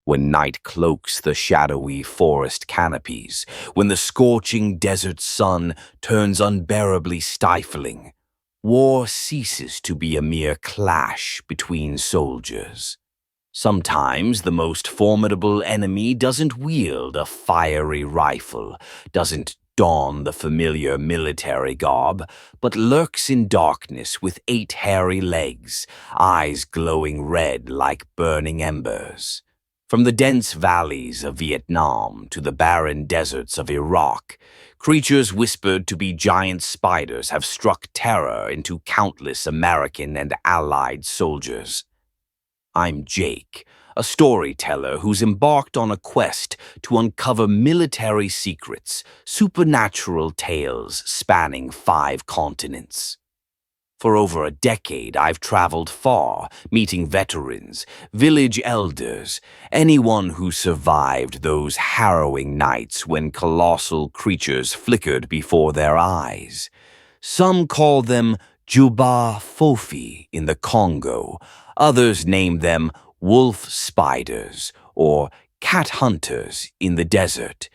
when night cloaks the shadowy forest canopies, when the scorching desert sun turns unbearably stifling, war ceases to be a mere clash between soldiers. Sometimes the most formidable enemy doesn't wield a fiery rifle, doesn't don the familiar military garb, but lurks in darkness with 8 hairy legs, eyes glowing red like burning embers. From the dense valleys of Vietnam to the barren deserts of Iraq, creatures whispered to be giant spiders have struck terror into countless American and Allied soldiers. I'm Jake, a storyteller who's embarked on a quest to uncover military secrets, supernatural tales spanning 5 continents. For over a decade, I've traveled far, meeting veterans, village elders, anyone who survived those harrowing nights when colossal creatures flickered before their eyes. Some call them Juba Fofi in the Congo. Others name them wolf spiders or cat hunters in the desert.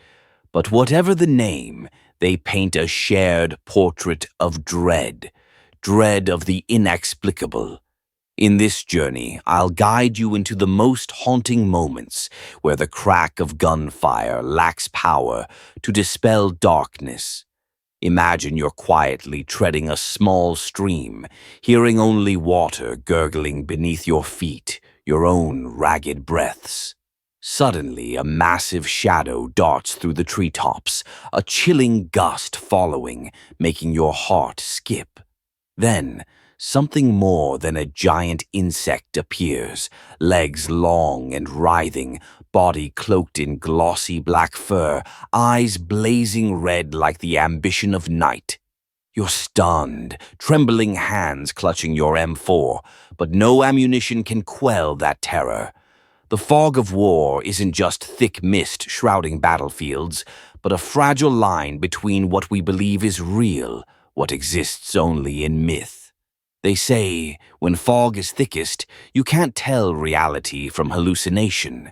But whatever the name, they paint a shared portrait of dread of the inexplicable. In this journey, I'll guide you into the most haunting moments where the crack of gunfire lacks power to dispel darkness. Imagine you're quietly treading a small stream, hearing only water gurgling beneath your feet, your own ragged breaths. Suddenly, a massive shadow darts through the treetops, a chilling gust following, making your heart skip. Then, something more than a giant insect appears, legs long and writhing, body cloaked in glossy black fur, eyes blazing red like the ambition of night. You're stunned, trembling hands clutching your M4, but no ammunition can quell that terror. The fog of war isn't just thick mist shrouding battlefields, but a fragile line between what we believe is real, what exists only in myth. They say, when fog is thickest, you can't tell reality from hallucination.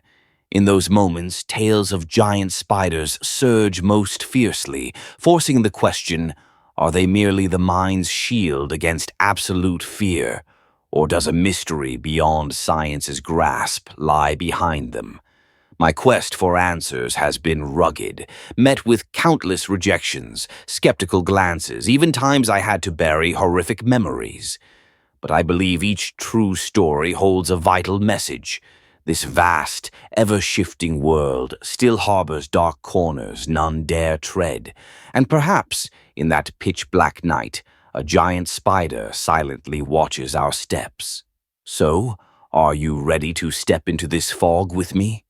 In those moments, tales of giant spiders surge most fiercely, forcing the question, are they merely the mind's shield against absolute fear, or does a mystery beyond science's grasp lie behind them? My quest for answers has been rugged, met with countless rejections, skeptical glances, even times I had to bury horrific memories. But I believe each true story holds a vital message. This vast, ever-shifting world still harbors dark corners none dare tread, and perhaps, in that pitch-black night, a giant spider silently watches our steps. So, are you ready to step into this fog with me?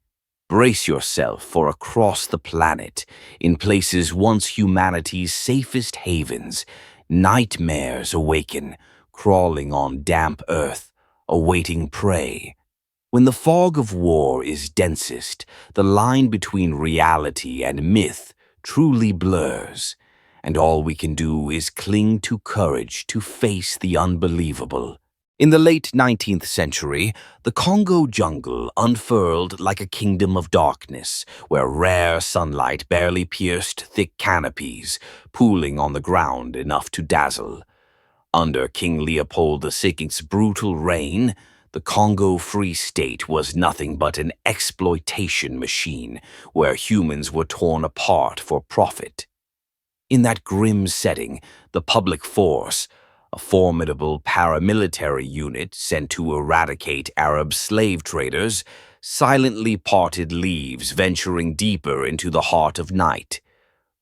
Brace yourself for across the planet, in places once humanity's safest havens, nightmares awaken, crawling on damp earth, awaiting prey. When the fog of war is densest, the line between reality and myth truly blurs, and all we can do is cling to courage to face the unbelievable. In the late 19th century, the Congo jungle unfurled like a kingdom of darkness, where rare sunlight barely pierced thick canopies, pooling on the ground enough to dazzle. Under King Leopold II's brutal reign, the Congo Free State was nothing but an exploitation machine, where humans were torn apart for profit. In that grim setting, the public force, a formidable paramilitary unit sent to eradicate Arab slave traders, silently parted leaves, venturing deeper into the heart of night.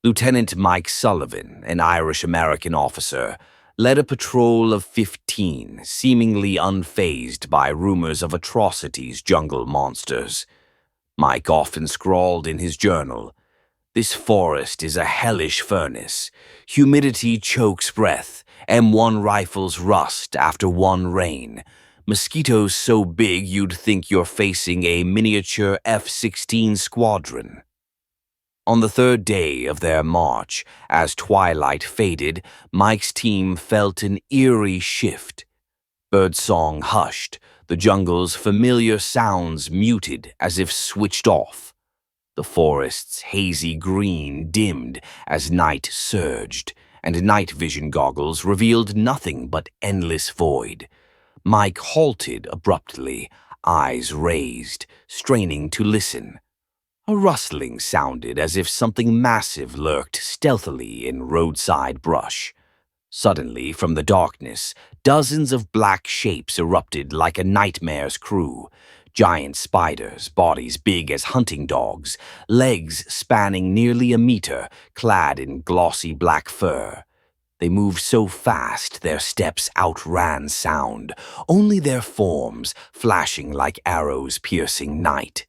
Lieutenant Mike Sullivan, an Irish-American officer, led a patrol of 15, seemingly unfazed by rumors of atrocities jungle monsters. Mike often scrawled in his journal, "This forest is a hellish furnace. Humidity chokes breath. M1 rifles rust after one rain. Mosquitoes so big you'd think you're facing a miniature F-16 squadron." On the 3rd day of their march, as twilight faded, Mike's team felt an eerie shift. Birdsong hushed, The jungle's familiar sounds muted as if switched off. The forest's hazy green dimmed as night surged, and night vision goggles revealed nothing but endless void. Mike halted abruptly, eyes raised, straining to listen. A rustling sounded as if something massive lurked stealthily in roadside brush. Suddenly, from the darkness, dozens of black shapes erupted like a nightmare's crew. Giant spiders, bodies big as hunting dogs, legs spanning nearly a meter, clad in glossy black fur. They moved so fast their steps outran sound, only their forms flashing like arrows piercing night.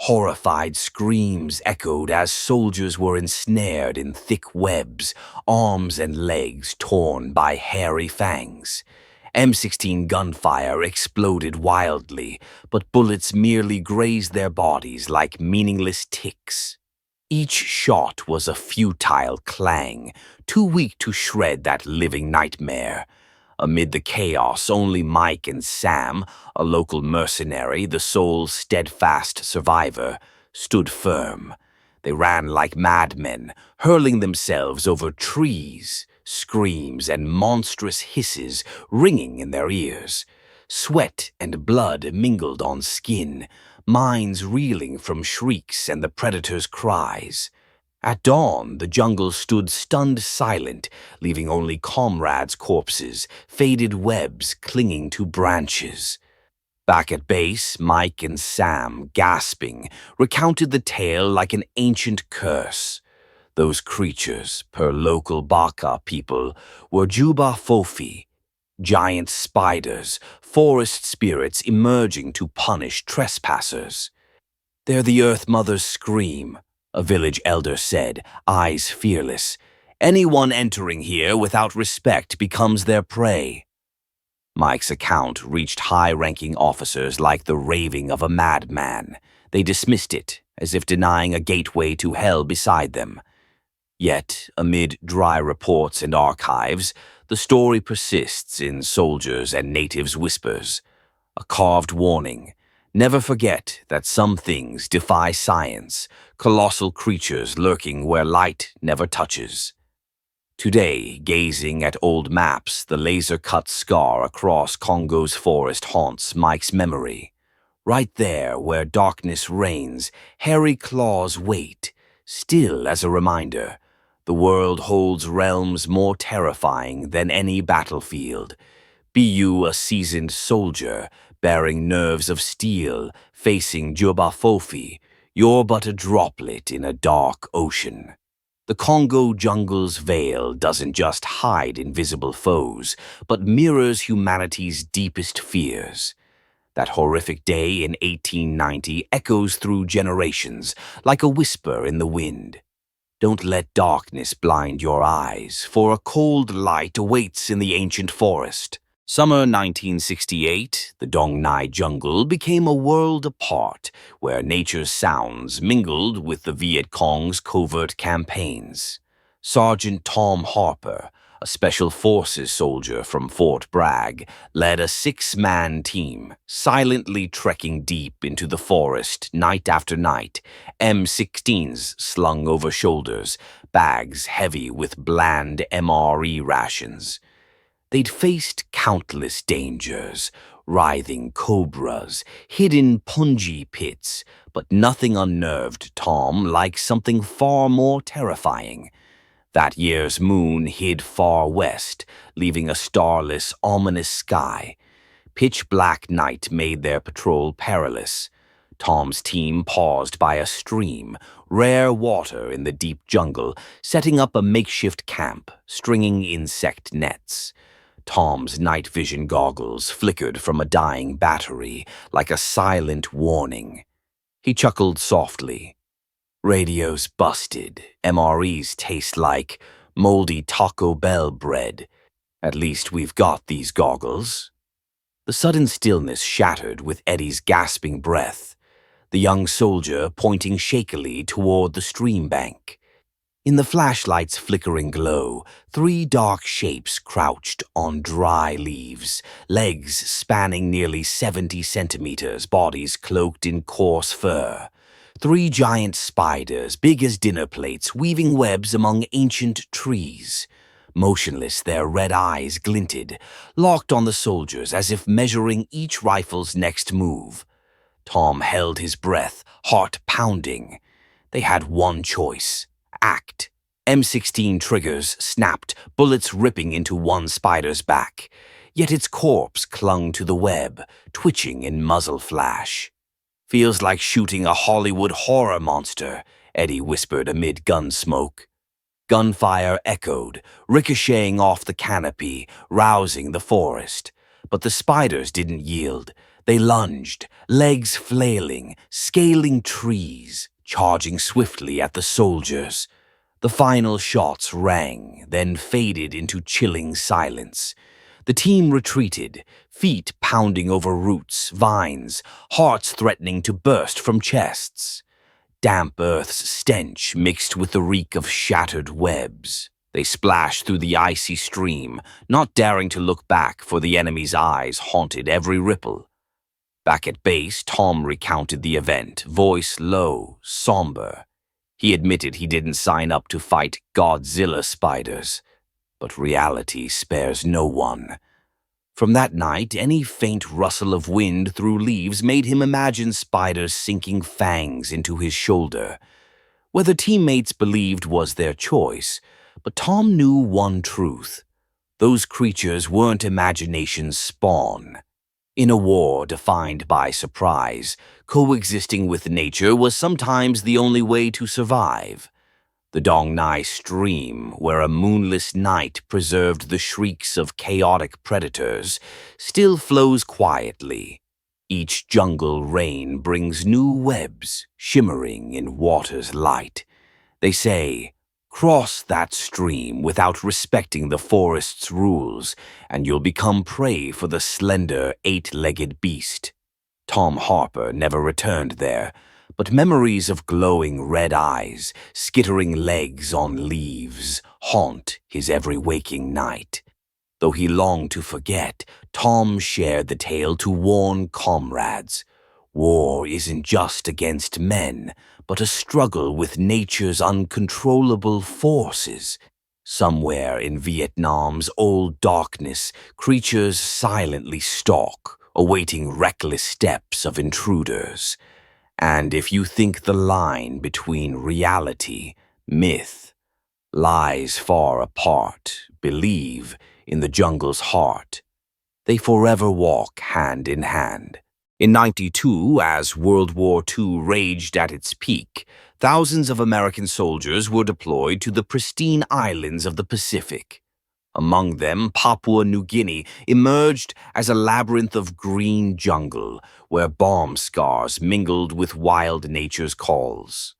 Horrified screams echoed as soldiers were ensnared in thick webs, arms and legs torn by hairy fangs. M16 gunfire exploded wildly, but bullets merely grazed their bodies like meaningless ticks. Each shot was a futile clang, too weak to shred that living nightmare. Amid the chaos, only Mike and Sam, a local mercenary, the sole steadfast survivor, stood firm. They ran like madmen, hurling themselves over trees, screams and monstrous hisses ringing in their ears. Sweat and blood mingled on skin, minds reeling from shrieks and the predator's cries. At dawn, the jungle stood stunned silent, leaving only comrades' corpses, faded webs clinging to branches. Back at base, Mike and Sam, gasping, recounted the tale like an ancient curse. Those creatures, per local Baka people, were Juba Fofi, giant spiders, forest spirits emerging to punish trespassers. "They're the Earth Mother's scream," a village elder said, eyes fearless. "Anyone entering here without respect becomes their prey." Mike's account reached high-ranking officers like the raving of a madman. They dismissed it, as if denying a gateway to hell beside them. Yet, amid dry reports and archives, the story persists in soldiers' and natives' whispers. A carved warning. Never forget that some things defy science, colossal creatures lurking where light never touches. Today, gazing at old maps, the laser-cut scar across Congo's forest haunts Mike's memory. Right there where darkness reigns, hairy claws wait, still as a reminder. The world holds realms more terrifying than any battlefield. Be you a seasoned soldier, bearing nerves of steel, facing Juba Fofi, you're but a droplet in a dark ocean. The Congo jungle's veil doesn't just hide invisible foes, but mirrors humanity's deepest fears. That horrific day in 1890 echoes through generations, like a whisper in the wind. Don't let darkness blind your eyes, for a cold light awaits in the ancient forest. Summer 1968, the Dong Nai jungle became a world apart, where nature's sounds mingled with the Viet Cong's covert campaigns. Sergeant Tom Harper, a Special Forces soldier from Fort Bragg, led a six-man team, silently trekking deep into the forest night after night, M16s slung over shoulders, bags heavy with bland MRE rations. They'd faced countless dangers, writhing cobras, hidden punji pits, but nothing unnerved Tom like something far more terrifying. That year's moon hid far west, leaving a starless, ominous sky. Pitch-black night made their patrol perilous. Tom's team paused by a stream, rare water in the deep jungle, setting up a makeshift camp, stringing insect nets. Tom's night vision goggles flickered from a dying battery like a silent warning. He chuckled softly. "Radio's busted. MREs taste like moldy Taco Bell bread. At least we've got these goggles." The sudden stillness shattered with Eddie's gasping breath, the young soldier pointing shakily toward the stream bank. In the flashlight's flickering glow, three dark shapes crouched on dry leaves, legs spanning nearly 70 centimeters, bodies cloaked in coarse fur. Three giant spiders, big as dinner plates, weaving webs among ancient trees. Motionless, their red eyes glinted, locked on the soldiers as if measuring each rifle's next move. Tom held his breath, heart pounding. They had one choice: act. M16 triggers snapped, bullets ripping into one spider's back. Yet its corpse clung to the web, twitching in muzzle flash. "Feels like shooting a Hollywood horror monster," Eddie whispered amid gun smoke. Gunfire echoed, ricocheting off the canopy, rousing the forest. But the spiders didn't yield. They lunged, legs flailing, scaling trees, charging swiftly at the soldiers. The final shots rang, then faded into chilling silence. The team retreated, feet pounding over roots, vines, hearts threatening to burst from chests. Damp earth's stench mixed with the reek of shattered webs. They splashed through the icy stream, not daring to look back, for the enemy's eyes haunted every ripple. Back at base, Tom recounted the event, voice low, somber. He admitted he didn't sign up to fight Godzilla spiders, but reality spares no one. From that night, any faint rustle of wind through leaves made him imagine spiders sinking fangs into his shoulder. Whether teammates believed was their choice, but Tom knew one truth: those creatures weren't imagination's spawn. In a war defined by surprise, coexisting with nature was sometimes the only way to survive. The Dong Nai stream, where a moonless night preserved the shrieks of chaotic predators, still flows quietly. Each jungle rain brings new webs, shimmering in water's light. They say, cross that stream without respecting the forest's rules, and you'll become prey for the slender, eight-legged beast. Tom Harper never returned there, but memories of glowing red eyes, skittering legs on leaves, haunt his every waking night. Though he longed to forget, Tom shared the tale to warn comrades. War isn't just against men, but a struggle with nature's uncontrollable forces. Somewhere in Vietnam's old darkness, creatures silently stalk, awaiting reckless steps of intruders. And if you think the line between reality, myth, lies far apart, believe in the jungle's heart. They forever walk hand in hand. In '92, as World War II raged at its peak, thousands of American soldiers were deployed to the pristine islands of the Pacific. Among them, Papua New Guinea emerged as a labyrinth of green jungle, where bomb scars mingled with wild nature's calls.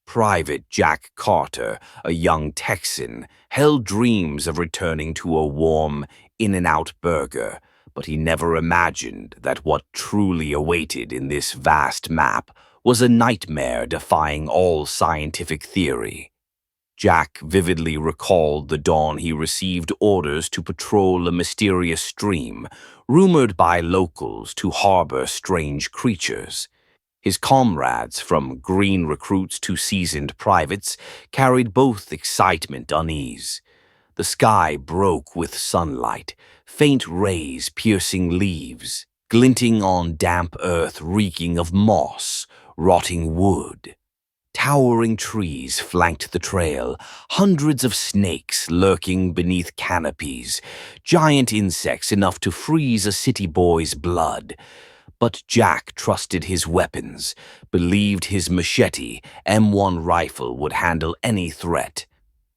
Private Jack Carter, a young Texan, held dreams of returning to a warm In-N-Out burger, but he never imagined that what truly awaited in this vast map was a nightmare defying all scientific theory. Jack vividly recalled the dawn he received orders to patrol a mysterious stream, rumored by locals to harbor strange creatures. His comrades, from green recruits to seasoned privates, carried both excitement and unease. The sky broke with sunlight, faint rays piercing leaves, glinting on damp earth reeking of moss, rotting wood. Towering trees flanked the trail, hundreds of snakes lurking beneath canopies, giant insects enough to freeze a city boy's blood. But Jack trusted his weapons, believed his machete, M1 rifle would handle any threat.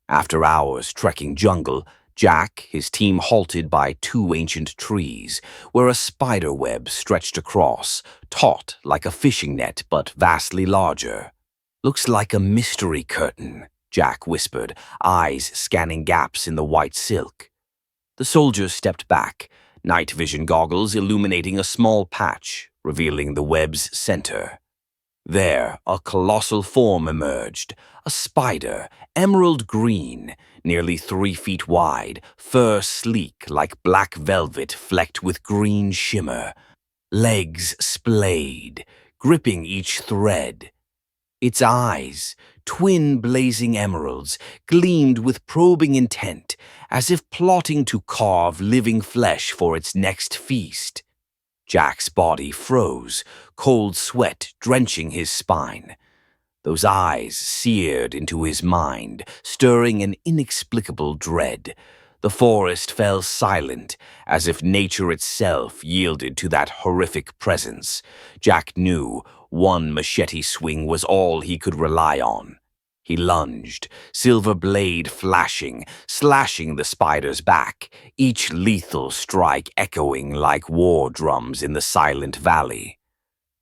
After hours trekking jungle, Jack, his team halted by two ancient trees, where a spider web stretched across, taut like a fishing net but vastly larger. "Looks like a mystery curtain," Jack whispered, eyes scanning gaps in the white silk. The soldiers stepped back, night vision goggles illuminating a small patch, revealing the web's center. There, a colossal form emerged, a spider, emerald green, nearly 3 feet wide, fur sleek like black velvet flecked with green shimmer, legs splayed, gripping each thread. Its eyes, twin blazing emeralds, gleamed with probing intent, as if plotting to carve living flesh for its next feast. Jack's body froze, cold sweat drenching his spine. Those eyes seared into his mind, stirring an inexplicable dread. The forest fell silent, as if nature itself yielded to that horrific presence. Jack knew one machete swing was all he could rely on. He lunged, silver blade flashing, slashing the spider's back, each lethal strike echoing like war drums in the silent valley.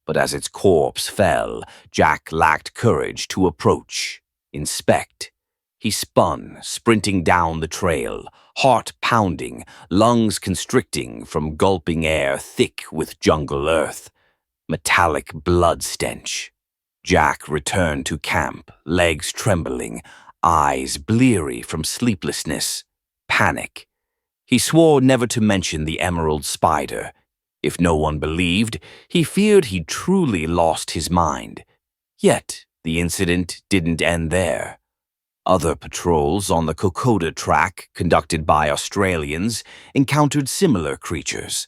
But as its corpse fell, Jack lacked courage to approach, inspect. He spun, sprinting down the trail, heart pounding, lungs constricting from gulping air thick with jungle earth. Metallic blood stench. Jack returned to camp, legs trembling, eyes bleary from sleeplessness, panic. He swore never to mention the emerald spider. If no one believed, he feared he'd truly lost his mind. Yet, the incident didn't end there. Other patrols on the Kokoda track, conducted by Australians, encountered similar creatures.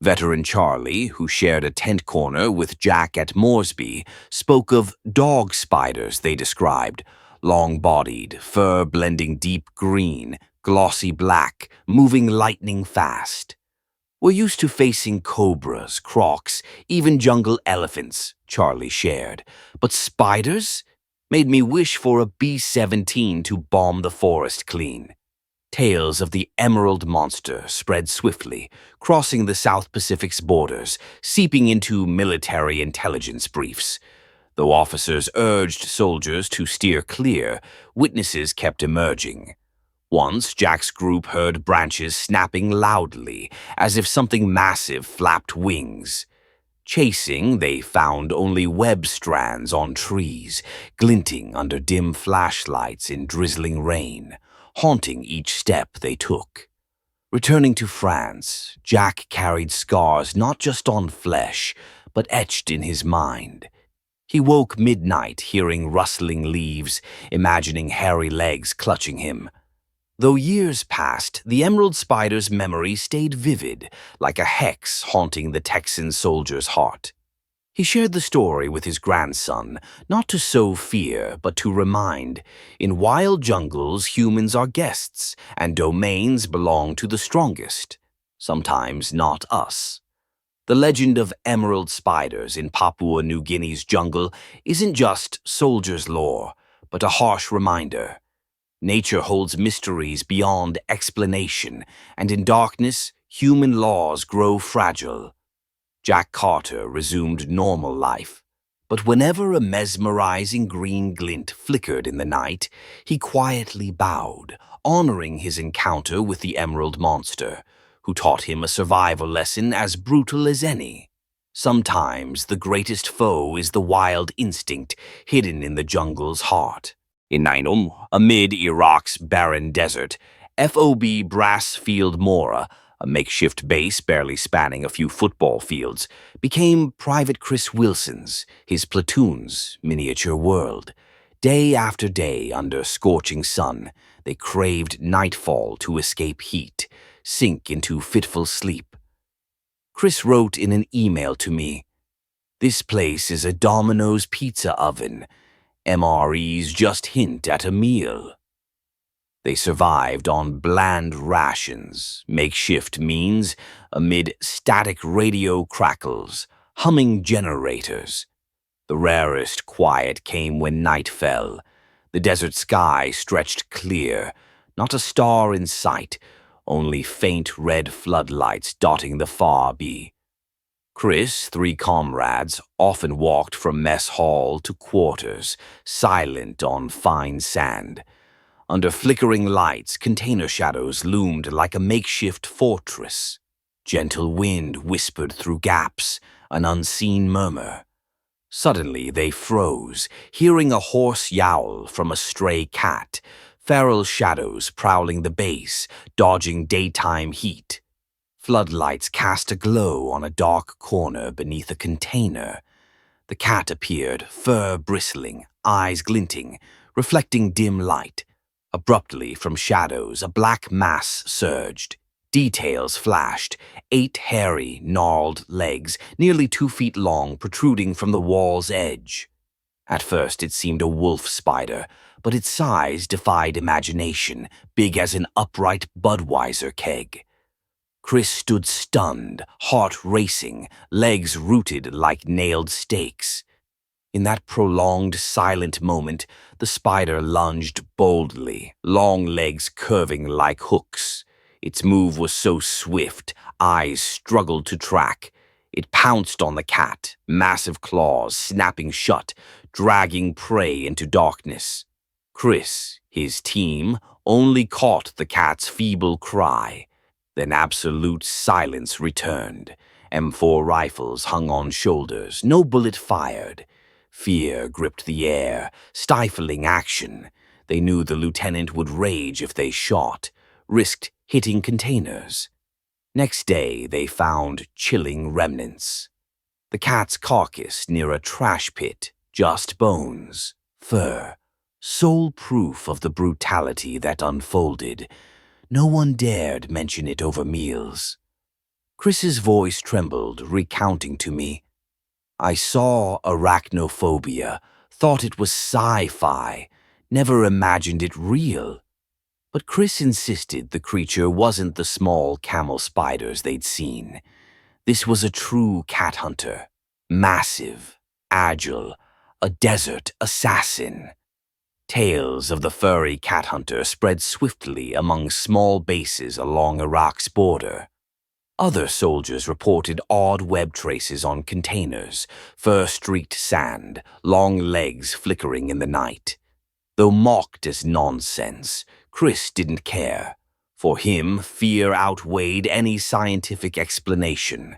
Veteran Charlie, who shared a tent corner with Jack at Moresby, spoke of dog spiders they described, long-bodied, fur blending deep green, glossy black, moving lightning fast. "We're used to facing cobras, crocs, even jungle elephants," Charlie shared. "But spiders? Made me wish for a B-17 to bomb the forest clean." Tales of the emerald monster spread swiftly, crossing the South Pacific's borders, seeping into military intelligence briefs. Though officers urged soldiers to steer clear, witnesses kept emerging. Once, Jack's group heard branches snapping loudly, as if something massive flapped wings. Chasing, they found only web strands on trees, glinting under dim flashlights in drizzling rain, haunting each step they took. Returning to France, Jack carried scars not just on flesh, but etched in his mind. He woke midnight hearing rustling leaves, imagining hairy legs clutching him. Though years passed, the emerald spider's memory stayed vivid, like a hex haunting the Texan soldier's heart. He shared the story with his grandson, not to sow fear, but to remind, in wild jungles humans are guests, and domains belong to the strongest. Sometimes not us. The legend of emerald spiders in Papua New Guinea's jungle isn't just soldiers' lore, but a harsh reminder. Nature holds mysteries beyond explanation, and in darkness, human laws grow fragile. Jack Carter resumed normal life, but whenever a mesmerizing green glint flickered in the night, he quietly bowed, honoring his encounter with the emerald monster, who taught him a survival lesson as brutal as any. Sometimes the greatest foe is the wild instinct hidden in the jungle's heart. In Nainum, amid Iraq's barren desert, FOB Brassfield Mora, a makeshift base barely spanning a few football fields, became Private Chris Wilson's, his platoon's, miniature world. Day after day, under scorching sun, they craved nightfall to escape heat, sink into fitful sleep. Chris wrote in an email to me, "This place is a Domino's pizza oven. MREs just hint at a meal." They survived on bland rations, makeshift means, amid static radio crackles, humming generators. The rarest quiet came when night fell. The desert sky stretched clear, not a star in sight, only faint red floodlights dotting the far bee. Chris, 3 comrades, often walked from mess hall to quarters, silent on fine sand. Under flickering lights, container shadows loomed like a makeshift fortress. Gentle wind whispered through gaps, an unseen murmur. Suddenly they froze, hearing a hoarse yowl from a stray cat, feral shadows prowling the base, dodging daytime heat. Floodlights cast a glow on a dark corner beneath a container. The cat appeared, fur bristling, eyes glinting, reflecting dim light. Abruptly, from shadows, a black mass surged. Details flashed, 8 hairy, gnarled legs, nearly 2 feet long, protruding from the wall's edge. At first it seemed a wolf spider, but its size defied imagination, big as an upright Budweiser keg. Chris stood stunned, heart racing, legs rooted like nailed stakes. In that prolonged, silent moment, the spider lunged boldly, long legs curving like hooks. Its move was so swift, eyes struggled to track. It pounced on the cat, massive claws snapping shut, dragging prey into darkness. Chris, his team, only caught the cat's feeble cry. Then absolute silence returned. M4 rifles hung on shoulders, no bullet fired. Fear gripped the air, stifling action. They knew the lieutenant would rage if they shot, risked hitting containers. Next day, they found chilling remnants. The cat's carcass near a trash pit, just bones, fur, sole proof of the brutality that unfolded. No one dared mention it over meals. Chris's voice trembled, recounting to me. I saw arachnophobia, thought it was sci-fi, never imagined it real. But Chris insisted the creature wasn't the small camel spiders they'd seen. This was a true cat hunter, massive, agile, a desert assassin. Tales of the furry cat hunter spread swiftly among small bases along Iraq's border. Other soldiers reported odd web traces on containers, fur-streaked sand, long legs flickering in the night. Though mocked as nonsense, Chris didn't care. For him, fear outweighed any scientific explanation.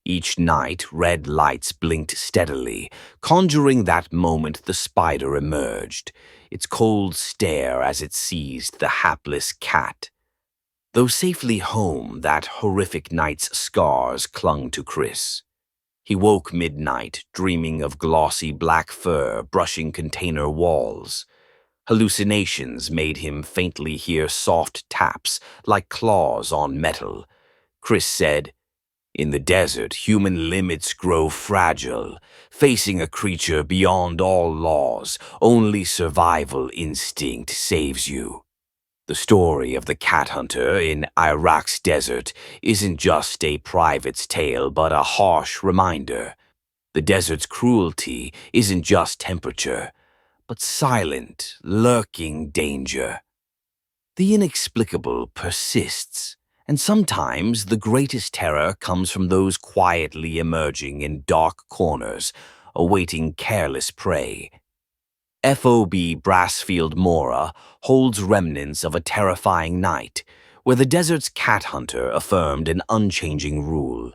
Each night, red lights blinked steadily, conjuring that moment the spider emerged, its cold stare as it seized the hapless cat. Though safely home, that horrific night's scars clung to Chris. He woke midnight, dreaming of glossy black fur brushing container walls. Hallucinations made him faintly hear soft taps, like claws on metal. Chris said, "In the desert, human limits grow fragile. Facing a creature beyond all laws, only survival instinct saves you." The story of the cat hunter in Iraq's desert isn't just a private's tale, but a harsh reminder. The desert's cruelty isn't just temperature, but silent, lurking danger. The inexplicable persists, and sometimes the greatest terror comes from those quietly emerging in dark corners, awaiting careless prey. FOB Brassfield Mora holds remnants of a terrifying night, where the desert's cat hunter affirmed an unchanging rule.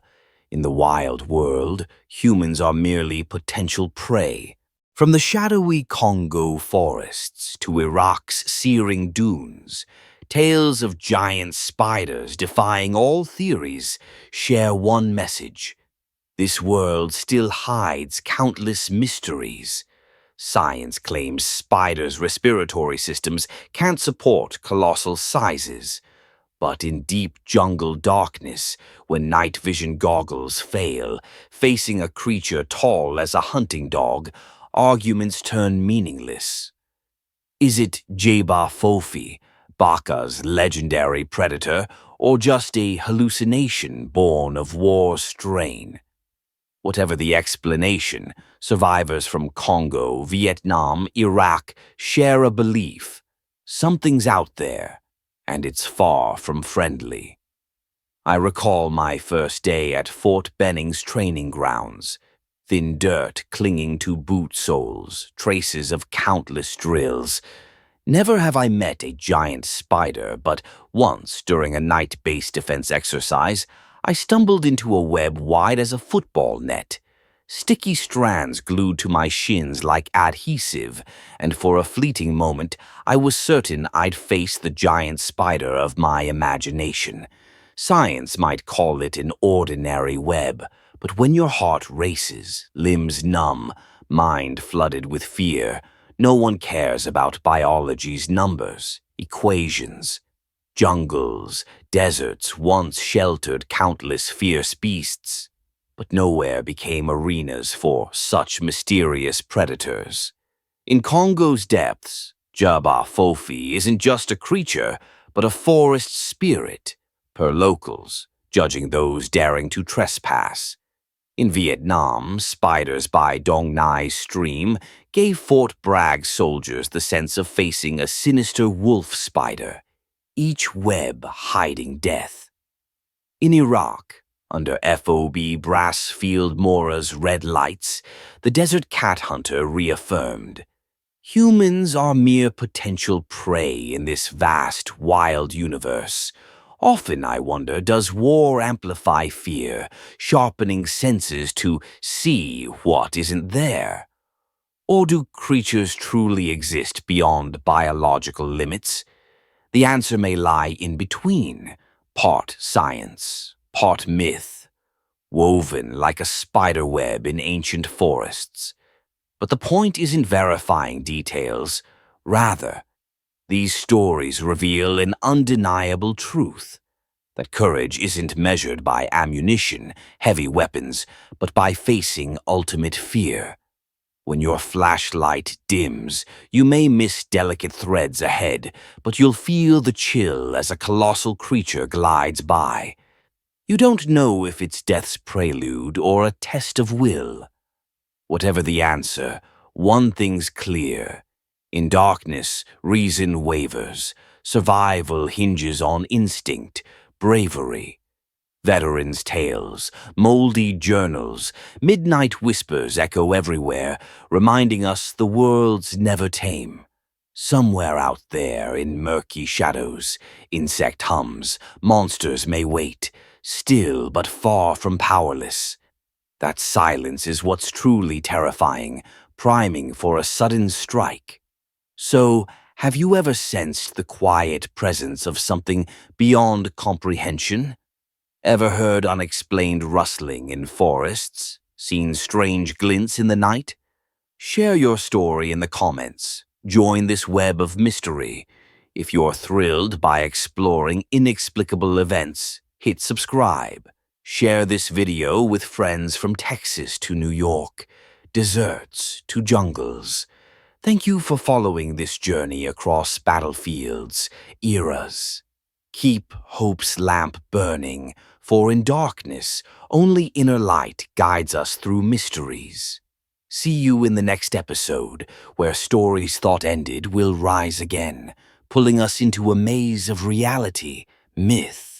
In the wild world, humans are merely potential prey. From the shadowy Congo forests to Iraq's searing dunes, tales of giant spiders defying all theories share one message. This world still hides countless mysteries. Science claims spiders' respiratory systems can't support colossal sizes. But in deep jungle darkness, when night vision goggles fail, facing a creature tall as a hunting dog, arguments turn meaningless. Is it Jeba Fofi, Baka's legendary predator, or just a hallucination born of war strain? Whatever the explanation, survivors from Congo, Vietnam, Iraq share a belief. Something's out there, and it's far from friendly. I recall my first day at Fort Benning's training grounds. Thin dirt clinging to boot soles, traces of countless drills. Never have I met a giant spider, but once, during a night base defense exercise, I stumbled into a web wide as a football net. sticky strands glued to my shins like adhesive, and for a fleeting moment I was certain I'd face the giant spider of my imagination. Science might call it an ordinary web, but when your heart races, limbs numb, mind flooded with fear, no one cares about biology's numbers, equations. Jungles, deserts once sheltered countless fierce beasts, but nowhere became arenas for such mysterious predators. In Congo's depths, Jaba Fofi isn't just a creature, but a forest spirit, per locals, judging those daring to trespass. In Vietnam, spiders by Dong Nai stream gave Fort Bragg soldiers the sense of facing a sinister wolf spider, each web hiding death. In Iraq, under FOB Brassfield Mora's red lights, the desert cat hunter reaffirmed, humans are mere potential prey in this vast, wild universe. Often, I wonder, does war amplify fear, sharpening senses to see what isn't there? Or do creatures truly exist beyond biological limits? The answer may lie in between, part science, part myth, woven like a spider web in ancient forests. But the point isn't verifying details. Rather, these stories reveal an undeniable truth, that courage isn't measured by ammunition, heavy weapons, but by facing ultimate fear. When your flashlight dims, you may miss delicate threads ahead, but you'll feel the chill as a colossal creature glides by. You don't know if it's death's prelude or a test of will. Whatever the answer, one thing's clear. In darkness, reason wavers. Survival hinges on instinct, bravery. Veterans' tales, moldy journals, midnight whispers echo everywhere, reminding us the world's never tame. Somewhere out there in murky shadows, insect hums, monsters may wait, still but far from powerless. That silence is what's truly terrifying, priming for a sudden strike. So, have you ever sensed the quiet presence of something beyond comprehension? Ever heard unexplained rustling in forests? Seen strange glints in the night? Share your story in the comments. Join this web of mystery. If you're thrilled by exploring inexplicable events, hit subscribe. Share this video with friends from Texas to New York, deserts to jungles. Thank you for following this journey across battlefields, eras. Keep hope's lamp burning, for in darkness, only inner light guides us through mysteries. See you in the next episode, where stories thought ended will rise again, pulling us into a maze of reality, myth,